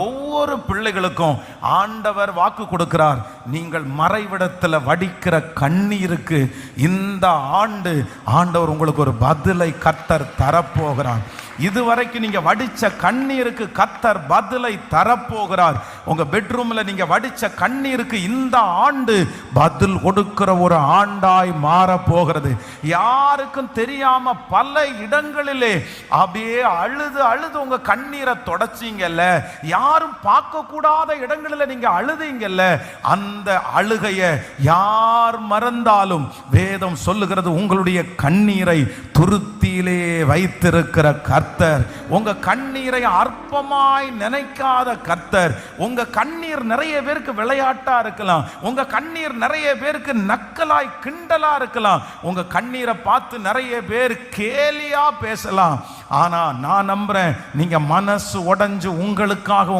ஒவ்வொரு பிள்ளைகளுக்கும் ஆண்டவர் வாக்கு கொடுக்கிறார். நீங்கள் மறைவிடத்தில் வடிக்கிற கண்ணீருக்கு இந்த ஆண்டு ஆண்டவர் உங்களுக்கு ஒரு பதிலை கர்த்தர் தரப்போகிறார். இதுவரைக்கும் நீங்க வடிச்ச கண்ணீருக்கு கர்த்தர் பதிலை தரப்போகிறார். உங்க பெட்ரூம்ல நீங்க வடிச்ச கண்ணீருக்கு இந்த ஆண்டு பதில் கொடுக்கிற ஒரு ஆண்டாய் மாற போகிறது. யாருக்கும் தெரியாம பல இடங்களிலே அப்படியே அழுது அழுது உங்க கண்ணீரை தொடச்சிங்கல்ல, யாரும் பார்க்க கூடாத இடங்களில் நீங்க அழுதீங்கல்ல, அந்த அழுகைய யார் மறந்தாலும் வேதம் சொல்லுகிறது உங்களுடைய கண்ணீரை துருத்தியிலே வைத்திருக்கிற கர்த்தர், உங்க கண்ணீரை அற்பமாய் நினைக்காத கர்த்தர். உங்க கண்ணீர் நிறைய பேருக்கு விளையாட்டா இருக்கலாம், உங்க கண்ணீர் நிறைய பேருக்கு நக்கலாய் கிண்டலா இருக்கலாம், உங்க கண்ணீரை பார்த்து நிறைய பேர் கேலியா பேசலாம். ஆனா நான் நம்புறேன், நீங்க மனசு உடைஞ்சு உங்களுக்காக